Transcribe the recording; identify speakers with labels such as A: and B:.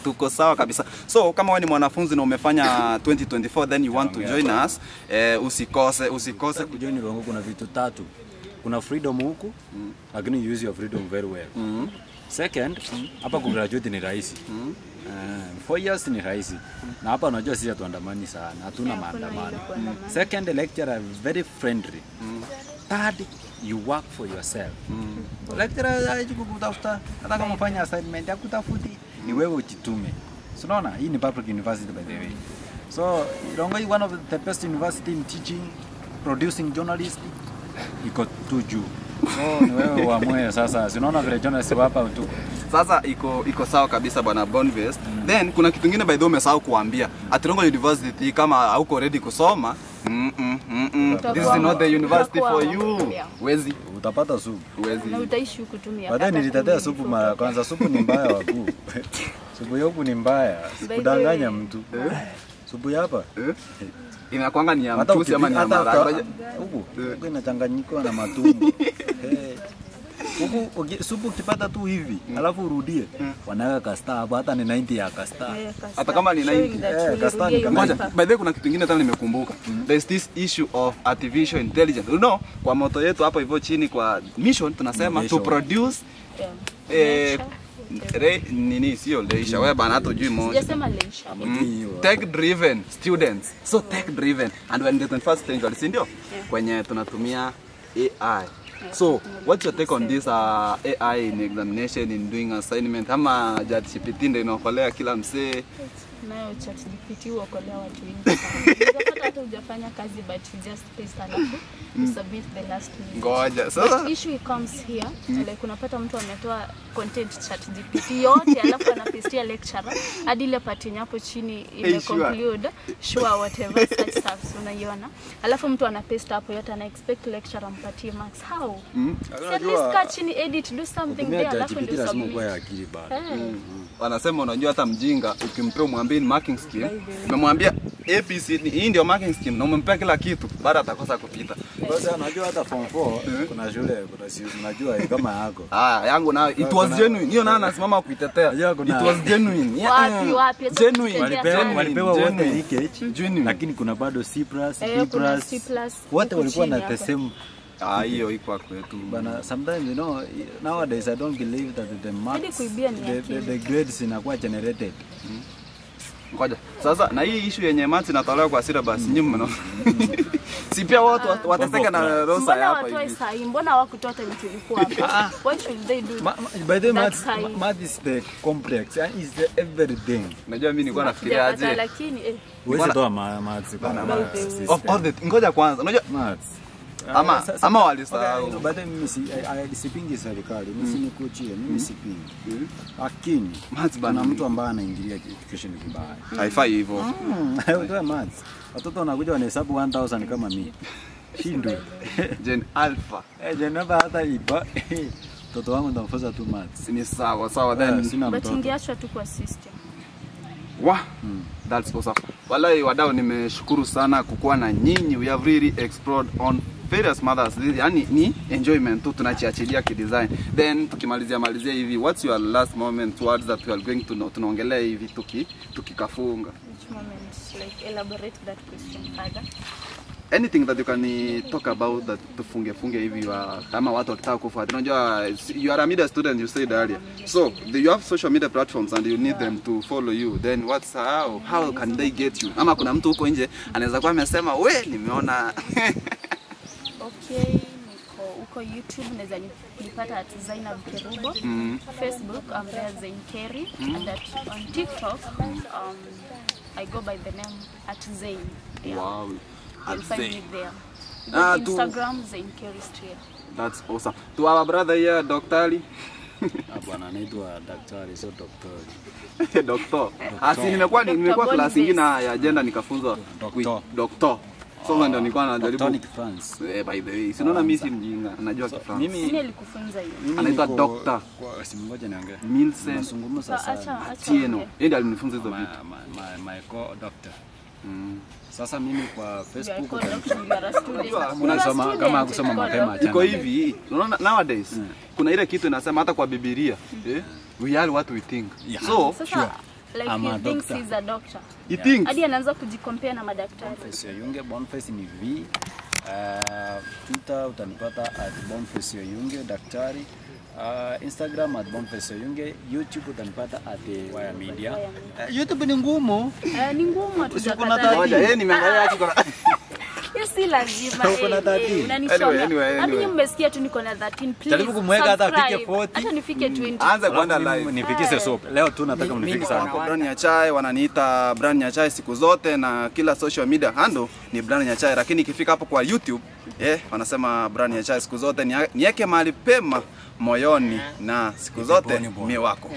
A: tuko sawa kabisa. So kama wewe ni mwanafunzi na umefanya 2024 then you want to join us, usikose
B: kujoin Rongo. Kuna vitu tatu. Kuna freedom huku, lakini use your freedom very well. Second, hapa kugraduate ni rahisi. 4 years ni rahisi. Na hapa unajua sisi hatuandamani sana, hatuna maandamano. Second, lecturer very friendly. Third, you work for yourself. Lecturer hajikutafuta, hata kama unafanya assignment hakutafuti, ni wewe ujitume. So unaona, hii ni public university by the way. So Rongo is one of the best university in teaching, producing journalists. Iko tu juu. So ni wewe uamue sasa. Unaona vile journalists hapa tu.
A: Sasa iko sawa kabisa bwana Bonvest. Then kuna kitu kingine by the way umesahau kuambia. At Rongo University kama hauko ready kusoma, this is not the university for you. Wezi
B: utapata supu.
A: Wezi.
C: Na utaishi kutumia.
B: Baadaye nilitetea supu mara kwanza, supu ni mbaya wakuu. Supu yoku ni mbaya. Sikudanganya mtu. Supu hapa?
A: Inakuanga ni ya mchuzi ama ni ya maharagwe.
B: Huko inachanganyika na matumbo. Huko supu ukipata tu hivi, alafu urudie. Wanaweka kasta hapa, hata ni 90 ya kasta.
A: Hata kama ni 90
B: kasta ni kama.
A: By the way kuna kitu kingine tena nimekumbuka. There is this issue of artificial intelligence. You know, kwa moto yetu hapo hivyo chini kwa mission tunasema to produce nini sio leisha wewe bana hata hujui moja.
C: Sijasema leisha.
A: Tech driven students. So tech driven and when the 21st century si ndio? Kwenye tunatumia AI. So what's your take on this AI in examination, in doing assignment? Ama ChatGPT ndio inaokolea kila msee?
C: Nayo ChatGPT huokolea watu wengi sana. Unapata hata hujafanya kazi but you just paste alafu you submit the last minute.
A: Ngoja. Sasa
C: issue comes here, like unapata mtu ametoa content ChatGPT yote alafu anapastia lecturer hadi ile part hapo chini ime conclude sure whatever such stuff unaiona. Alafu mtu anapaste hapo yote ana expect lecturer ampatie marks. How? At least catch ni edit do something there alafu ndio submit.
A: Wanasema unajua hata mjinga ukimpea mwambie marking scheme, umemwambia ABCD hii ndio marking scheme na umempea kila kitu, baada atakosa kupita.
B: Sasa unajua hata form 4 kuna shule kuna si unajua kama yako.
A: Yangu na it was genuine. Hiyo na anasimama kuitetea. It was genuine.
C: Wapi
A: genuine.
B: Walipewa wote leakage, lakini kuna bado C+, B+. Wote walikuwa na the same.
A: Hiyo iko kwetu
B: bana. Sometimes you know nowadays I don't believe that the marks the grades inakuwa generated.
A: Ngoja. Sasa na hii issue yenye maths inatolewa kwa syllabus nyinyi mno. Si pia watu wataseka na rosa hapa hivi.
C: Mbona hawakutoa time tulikuwa hapa? Why should they do that?
B: By the math is the complex and is the everything.
A: Unajua mimi nilikuwa nafikiria aje.
C: Lakini
B: wewe toa maths bana.
A: Ngoja kwanza. Unajua
B: maths
A: ama walisahau.
B: Baadaye mimi sipingi serikali, mimi ni kuchia, mimi sipingi. Lakini maths bana, mtu ambaye anaingilia education vibaya.
A: Haifai hivyo.
B: Ndio maths. Watoto wanakuja wanahesabu 1000 kama mimi. Shindwe.
A: Gen alpha.
B: Gen alpha hata ipa. Mtoto wangu ndamfunza tu maths.
A: Ni sawa then
C: sina mtoto. Batingiachwa tu kwa system.
A: That's awesome. Wallahi wadau nimeshukuru sana kukuwa na nyinyi. We have really explored on various matters. Yani ni enjoyment tu tunachiachilia kidesign. Then tukimalizia hivi, what's your last moment words that we are going to tunaongelea hivi tukikafunga?
C: Which moment, like elaborate that question further?
A: Anything that you can talk about that tufunge hivi kama watu wakitaka kufuata. Unajua you are a media student, you said earlier. So you have social media platforms and you need them to follow you. Then how can they get you? Ama kuna mtu huko nje anaweza kuwa amesema we nimeona
C: Okay, niko huko YouTube naweza nipata at Zainab Kerubo. Facebook I'm there Zain Keri, and on TikTok I go by the name at Zain.
A: Wow.
C: You'll find me there. Instagram Zain Keri Street.
A: That's awesome. To our brother here, Dr. Ali.
B: Bwana anaitwa daktari, so daktari.
A: Doctor. Nimekuwa class nyingine ya agenda nikafunzwa doctor. So ndio nilikuwa najaribu
B: Tonic France.
A: By the way, sinaona mimi si mjinga, najua Kifaransa.
C: Mimi nilikufunza hiyo.
A: Anaitwa Dr.
B: Kwa simu ngoja niongee.
A: Milsen.
B: Nazungumza sasa.
A: Tieno. Yeye ndiye alinifunza hizo vitu.
B: My co-doctor. Sasa mimi kwa Facebook
C: unasoma
B: kama kusoma mapema
A: iko hivi. Unaona nowadays kuna ile kitu inasema hata kwa Biblia, we are what we think.
B: Yeah.
A: So
B: sure.
C: Like
B: I'm
C: he
B: a
C: thinks
B: doctor.
C: he's a doctor.
A: He thinks.
C: Hadi anaanza kujicompare na madaktari.
B: Boniface Oyunge, Boniface ni V. Twitter utanipata at Boniface Oyunge daktari. Instagram at Boniface Oyunge, YouTube utanipata at Wire Media. YouTube ni ngumu.
C: Ni ngumu
A: Ngoja, yeye nimeangalia haki kuna.
C: Hiyo si lazima.
B: Uko na 13.
C: Unanisoma.
A: Anyway.
C: Hadi mmesikia tu niko na 13. Please.
B: Jaribu kumweka hata afike
C: subscribe.
B: 40.
C: Hata nifike 20.
A: Anza kwenda live.
B: Nifikishe soap. Leo tu nataka mnifikishe sana.
A: Brand Nyachai, wananiita Brand Nyachai siku zote na kila social media handle ni Brand Nyachai, lakini ikifika hapo kwa YouTube wanasema Brand Nyachai siku zote niweke mahali pema moyoni na siku zote mie wako.